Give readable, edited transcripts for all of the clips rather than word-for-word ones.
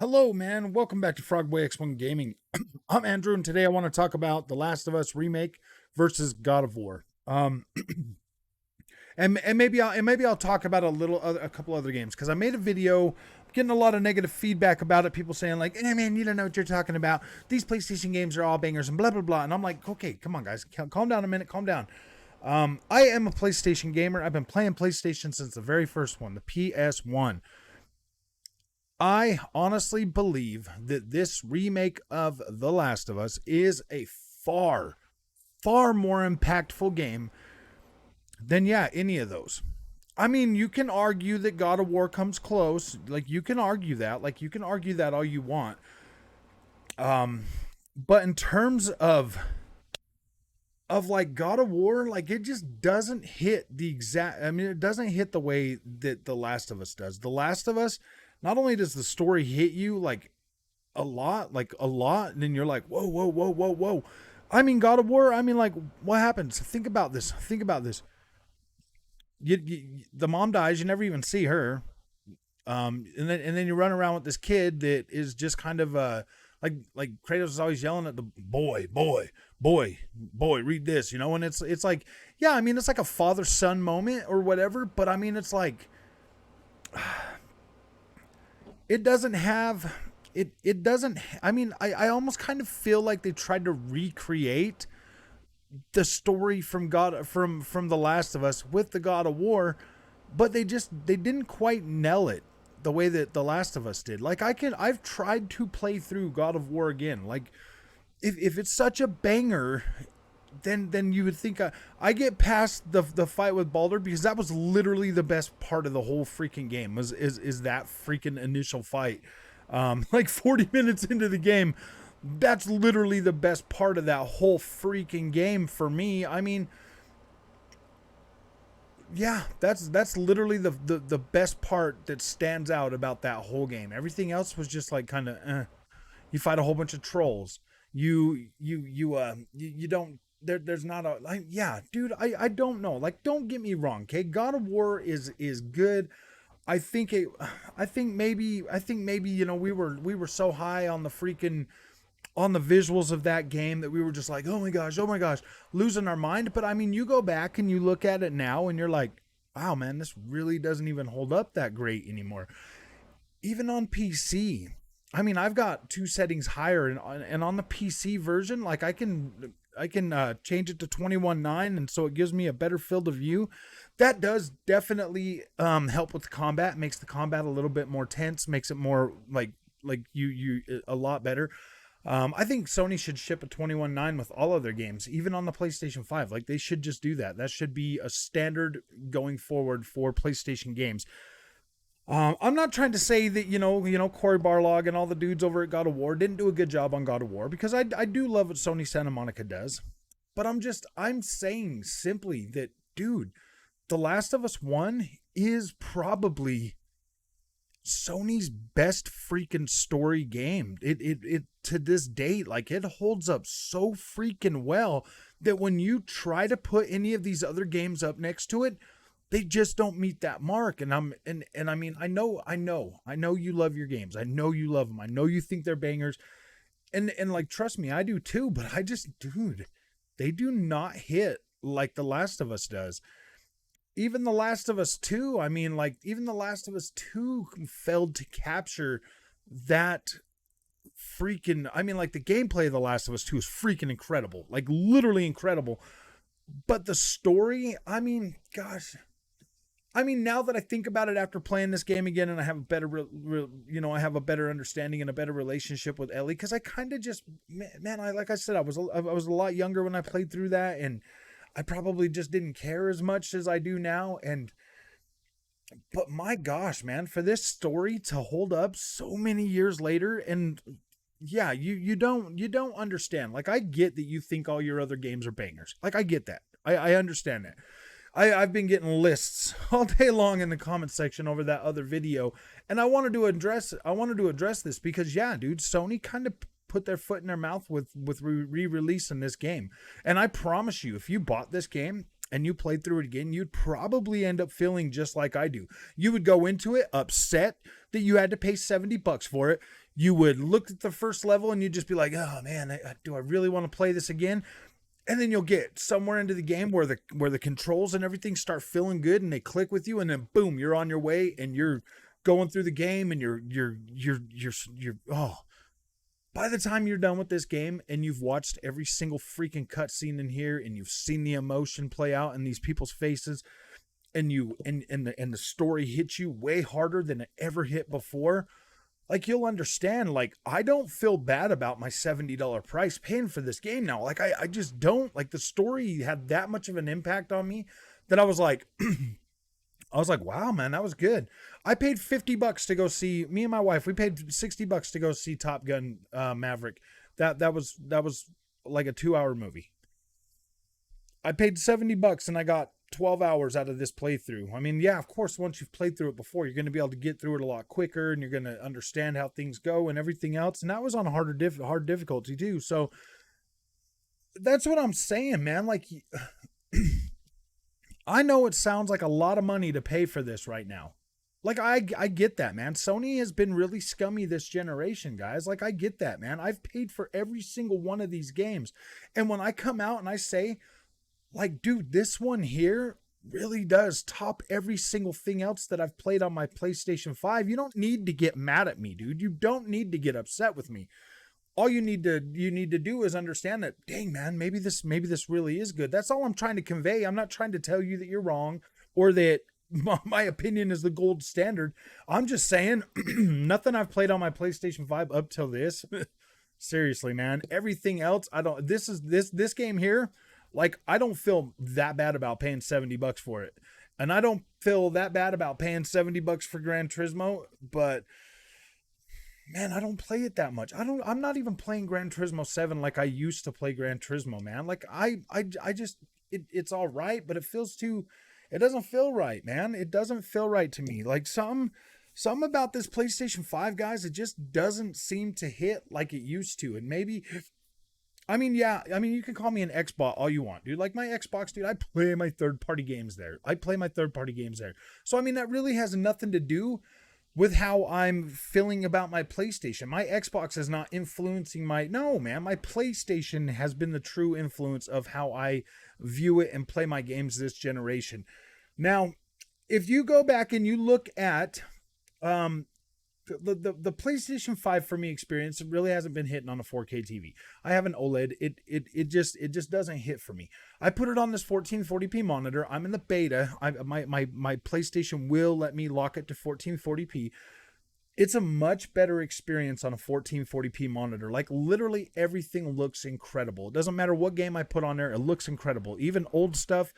Hello, man. Welcome back to Frogboy X1 Gaming. I'm Andrew, and today I want to talk about The Last of Us Remake versus God of War. And maybe I'll talk about a couple other games because I made a video getting a lot of negative feedback about it. People saying like, "Hey, man, you don't know what you're talking about. These PlayStation games are all bangers and blah blah blah." And I'm like, "Okay, come on, guys, calm down a minute, calm down." I am a PlayStation gamer. I've been playing PlayStation since the very first one, the PS1. I honestly believe that this remake of The Last of Us is a far more impactful game than, any of those. I mean, you can argue that God of War comes close. Like, you can argue that. Like, you can argue that all you want. But in terms of like God of War, like it just doesn't hit the exact. I mean, it doesn't hit the way that The Last of Us does. The Last of Us, not only does the story hit you like a lot, and then you're like, whoa, whoa, whoa, whoa, whoa. I mean, God of War. I mean, like, what happens? Think about this. Think about this. The mom dies. You never even see her. And then you run around with this kid that is just kind of like Kratos is always yelling at the boy, read this, and it's like, yeah, I mean, it's like a father son moment or whatever, but I mean, it's like it doesn't have it doesn't. I mean, I almost kind of feel like they tried to recreate the story from The Last of Us with the God of War, but they didn't quite nail it the way that The Last of Us did. Like I've tried to play through God of War again. Like if it's such a banger, then you would think I get past the fight with Baldur because that was literally the best part of the whole freaking game is that freaking initial fight. Like 40 minutes into the game, that's literally the best part of that whole freaking game for me. I mean, yeah, that's literally the best part that stands out about that whole game. Everything else was just like kind of you fight a whole bunch of trolls. You don't there's not a like, yeah, dude, I don't know. Like, don't get me wrong, okay? God of War is good. I think it I think maybe we were so high on the freaking on the visuals of that game that we were just like, oh my gosh, losing our mind. But I mean, you go back and you look at it now and you're like, wow, man, this really doesn't even hold up that great anymore. Even on PC. I mean, I've got two settings higher, and on the PC version, like I can change it to 21:9, and so it gives me a better field of view. That does definitely help with the combat. Makes the combat a little bit more tense. Makes it more like you a lot better. I think Sony should ship a 21:9 with all of their games, even on the PlayStation 5. Like, they should just do that. That should be a standard going forward for PlayStation games. I'm not trying to say that Corey Barlog and all the dudes over at God of War didn't do a good job on God of War, because I do love what Sony Santa Monica does, but I'm saying simply that, dude, The Last of Us One is probably Sony's best freaking story game. It to this date, like, it holds up so freaking well that when you try to put any of these other games up next to it, they just don't meet that mark. And I mean, I know you love your games. I know you love them. I know you think they're bangers. And like, trust me, I do too, but dude, they do not hit like The Last of Us does. Even The Last of Us 2, I mean, like, even The Last of Us 2 failed to capture that freaking. I mean, like, the gameplay of The Last of Us 2 is freaking incredible. Like, literally incredible. But the story, I mean, gosh. I mean, now that I think about it after playing this game again, and I have a better, I have a better understanding and a better relationship with Ellie, because I kind of just, man, like I said, I was a lot younger when I played through that, and I probably just didn't care as much as I do now. But my gosh, man, for this story to hold up so many years later, and yeah, you don't understand. Like, I get that you think all your other games are bangers. Like, I get that. I understand that. I've been getting lists all day long in the comment section over that other video, and I wanted to address this because, yeah, dude, Sony kind of put their foot in their mouth with re-releasing this game. And I promise you, if you bought this game and you played through it again, you'd probably end up feeling just like I do. You would go into it upset that you had to pay $70 for it. You would look at the first level and you'd just be like, oh man, do I really want to play this again? And then you'll get somewhere into the game where the controls and everything start feeling good and they click with you, and then boom, you're on your way and you're going through the game, and you're oh, by the time you're done with this game and you've watched every single freaking cutscene in here and you've seen the emotion play out in these people's faces, and the story hits you way harder than it ever hit before, like you'll understand, like I don't feel bad about my $70 price paying for this game now. Like I just don't. Like the story had that much of an impact on me that I was like I was like, wow, man, that was good. I paid $50 to go see, me and my wife, we paid $60 to go see Top Gun Maverick. That was like a 2 hour movie. I paid $70 and I got 12 hours out of this playthrough. I mean, yeah, of course, once you've played through it before, you're going to be able to get through it a lot quicker and you're going to understand how things go and everything else. And that was on a hard difficulty too. So that's what I'm saying, man. Like, I know it sounds like a lot of money to pay for this right now. Like, I get that, man. Sony has been really scummy this generation, guys. Like, I get that, man. I've paid for every single one of these games. And when I come out and I say, like, dude, this one here really does top every single thing else that I've played on my PlayStation 5, you don't need to get mad at me, dude. You don't need to get upset with me. All you need to do is understand that, dang, man, maybe this really is good. That's all I'm trying to convey. I'm not trying to tell you that you're wrong or that my opinion is the gold standard. I'm just saying nothing I've played on my PlayStation 5 up till this. Seriously, man. Everything else, I don't, this game here, like, I don't feel that bad about paying $70 for it. And I don't feel that bad about paying $70 for Gran Turismo, but man, I don't play it that much. I'm not even playing Gran Turismo 7 like I used to play Gran Turismo, man. Like I just, it's all right, but it doesn't feel right, man. It doesn't feel right to me. Like some about this PlayStation 5, guys, it just doesn't seem to hit like it used to. And maybe, I mean, yeah, I mean, you can call me an Xbox all you want, dude. Like my Xbox, dude, I play my third-party games there. So, I mean, that really has nothing to do with how I'm feeling about my PlayStation. My Xbox is not influencing no, man. My PlayStation has been the true influence of how I view it and play my games this generation. Now, if you go back and you look at the PlayStation 5 for me experience, it really hasn't been hitting on a 4K TV. I have an OLED. It just doesn't hit for me. I put it on this 1440p monitor. I'm in the beta. My PlayStation will let me lock it to 1440p. It's a much better experience on a 1440p monitor. Like literally everything looks incredible. It doesn't matter what game I put on there. It looks incredible. Even old stuff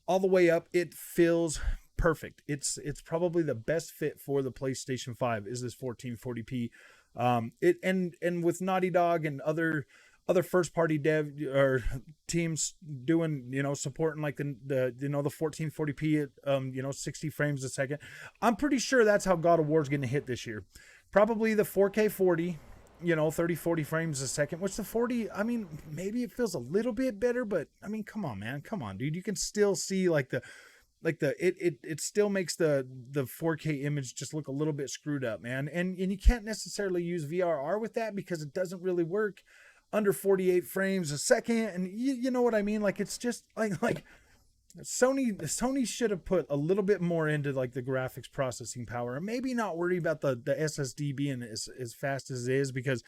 all the way up, it feels perfect. It's probably the best fit for the PlayStation 5 is this 1440p. It and with Naughty Dog and other first party dev or teams doing, supporting like the 1440p at 60 frames a second. I'm pretty sure that's how God of War is going to hit this year. Probably the 4K 40, 30-40 frames a second, which the 40, I mean, maybe it feels a little bit better, but I mean, come on, man. Come on, dude. You can still see it still makes the 4K image just look a little bit screwed up, man. And you can't necessarily use VRR with that because it doesn't really work under 48 frames a second. And you know what I mean? Like, it's just like Sony should have put a little bit more into like the graphics processing power and maybe not worry about the SSD being as fast as it is, because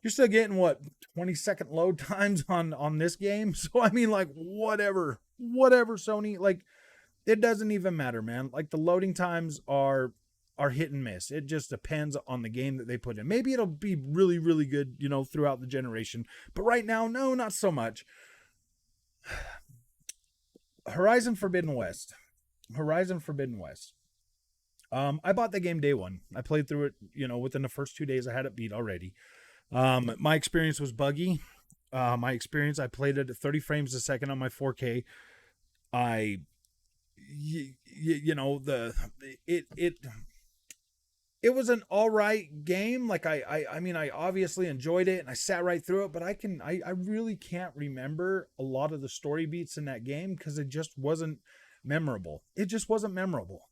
you're still getting 20-second load times on this game. So, I mean, like, whatever Sony, like, it doesn't even matter, man. Like the loading times are hit and miss. It just depends on the game that they put in. Maybe it'll be really, really good, throughout the generation. But right now, no, not so much. Horizon Forbidden West. I bought the game day one. I played through it, within the first 2 days. I had it beat already. My experience was buggy. I played it at 30 frames a second on my 4K. it was an all right game. Like I mean, I obviously enjoyed it and I sat right through it, but I really can't remember a lot of the story beats in that game because it just wasn't memorable. It just wasn't memorable.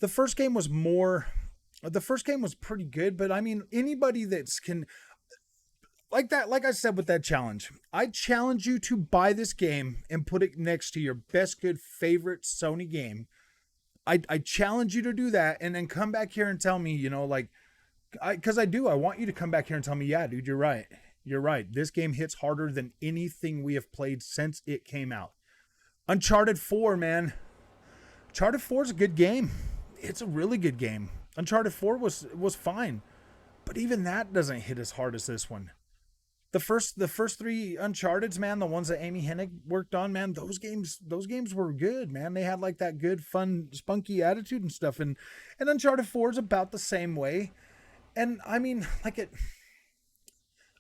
The first game was more. The first game was pretty good, but I mean, anybody that's can like that, like I said with that challenge, I challenge you to buy this game and put it next to your best good favorite Sony game. I challenge you to do that and then come back here and tell me, you know, like because I do. I want you to come back here and tell me, yeah, dude, you're right. You're right. This game hits harder than anything we have played since it came out. Uncharted 4, man. Uncharted 4 is a good game. It's a really good game. Uncharted 4 was fine. But even that doesn't hit as hard as this one. The first three Uncharted's, man, the ones that Amy Hennig worked on, man, those games were good, man. They had like that good, fun, spunky attitude and stuff. And Uncharted 4 is about the same way. And I mean, like it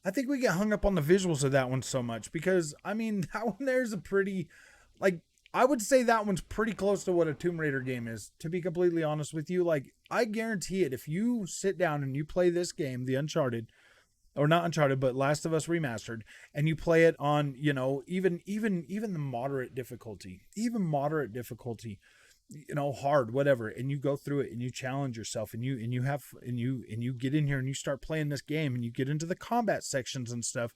I think we get hung up on the visuals of that one so much because I mean that one there's a pretty like I would say that one's pretty close to what a Tomb Raider game is, to be completely honest with you. Like I guarantee it, if you sit down and you play this game, the Uncharted, or not Uncharted, but Last of Us Remastered, and you play it on, you know, even the moderate difficulty, you know, hard, whatever, and you go through it and you challenge yourself and you get in here and you start playing this game and you get into the combat sections and stuff.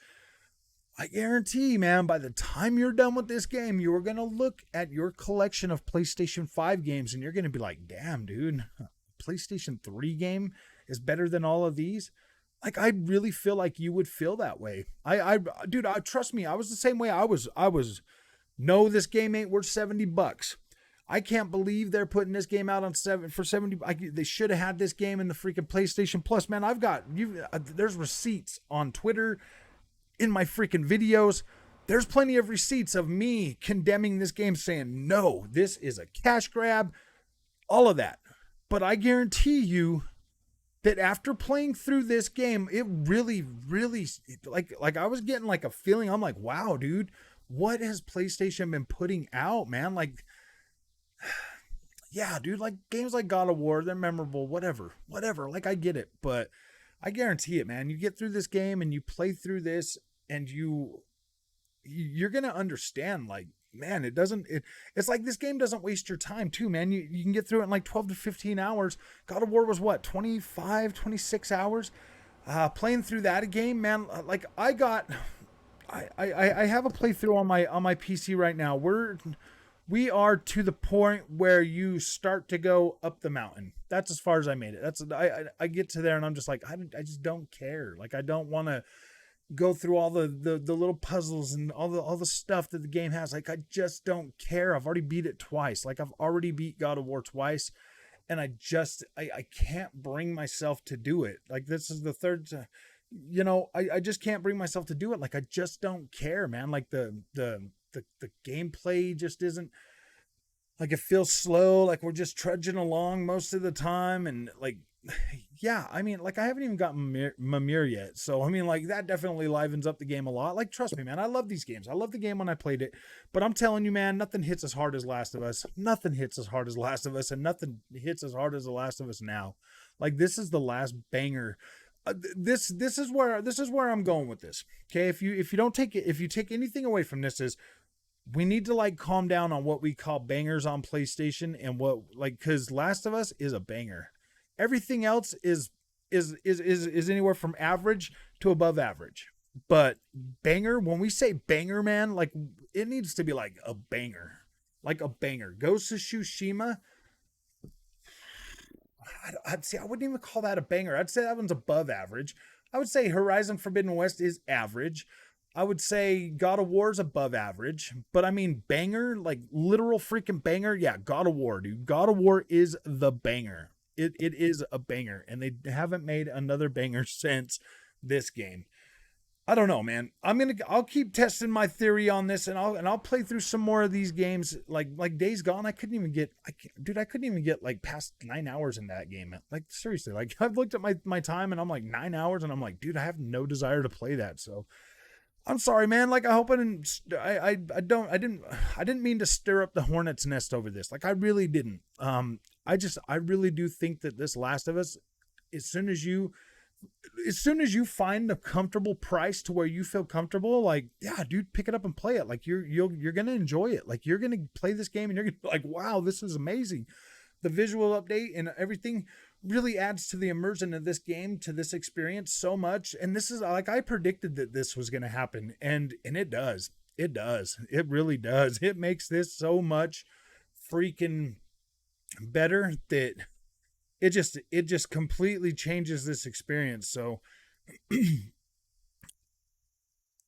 I guarantee, man, by the time you're done with this game, you are going to look at your collection of PlayStation 5 games and you're going to be like, damn, dude, PlayStation 3 game is better than all of these. Like, I really feel like you would feel that way. Dude, trust me, I was the same way. No, this game ain't worth $70. I can't believe they're putting this game out on 70. They should have had this game in the freaking PlayStation Plus, man. There's receipts on Twitter, in my freaking videos. There's plenty of receipts of me condemning this game, saying, no, this is a cash grab, all of that. But I guarantee you that after playing through this game, it really, really, like I was getting like a feeling. I'm like, wow, dude, what has PlayStation been putting out, man? Like, yeah, dude, like games like God of War, they're memorable, whatever. Like, I get it, but I guarantee it, man. You get through this game and you play through this and you're going to understand, like, man, it's like this game doesn't waste your time too, man. You can get through it in like 12 to 15 hours. God of War was what, 25, 26 hours? Playing through that game, man, like I have a playthrough on my PC right now. We are to the point where you start to go up the mountain. That's as far as I made it. I get to there and I'm just like, I just don't care. Like, I don't want to go through all the little puzzles and all the stuff that the game has. Like, I just don't care. I've already beat it twice. Like, I've already beat God of War twice. And I can't bring myself to do it. Like, this is the third, I just can't bring myself to do it. Like, I just don't care, man. Like the gameplay just isn't, like, it feels slow, like we're just trudging along most of the time. And like, yeah, I mean, like, I haven't even gotten Mimir yet, so I mean, like, that definitely livens up the game a lot. Like, trust me, man, I love these games. I love the game when I played it, but I'm telling you, man, nothing hits as hard as Last of Us. Nothing hits as hard as Last of Us, and nothing hits as hard as The Last of Us now. Like, this is the last banger. This is where I'm going with this. Okay, if you take anything away from this, is we need to, like, calm down on what we call bangers on PlayStation and what, like, because Last of Us is a banger. Everything else is anywhere from average to above average. But banger, when we say banger, man, like, it needs to be like a banger. Like a banger. Ghost of Tsushima, I'd say I wouldn't even call that a banger. I'd say that one's above average. I would say Horizon Forbidden West is average. I would say God of War is above average. But I mean, banger, like literal freaking banger. Yeah, God of War, dude. God of War is the banger. It is a banger. And they haven't made another banger since this game. I don't know, man. I'll keep testing my theory on this, and I'll play through some more of these games. Like Days Gone, I couldn't even get like past 9 hours in that game. Like, seriously, like, I've looked at my time and I'm like 9 hours, and I'm like, dude, I have no desire to play that. So I'm sorry, man. Like, I hope I didn't mean to stir up the hornet's nest over this. Like, I really didn't. I really do think that this Last of Us, as soon as you find a comfortable price to where you feel comfortable, like, yeah, dude, pick it up and play it. Like you're gonna enjoy it. Like you're gonna play this game and you're gonna be like, wow, this is amazing. The visual update and everything really adds to the immersion of this game, to this experience so much. And this is like, I predicted that this was gonna happen, and it does. It does. It really does. It makes this so much freaking better that it just completely changes this experience. So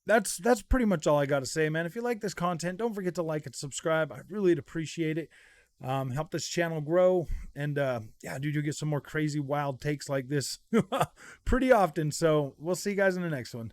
that's pretty much all I got to say, man. If you like this content, don't forget to like and subscribe. I really appreciate it. Help this channel grow, and yeah, dude, you'll get some more crazy wild takes like this pretty often. So we'll see you guys in the next one.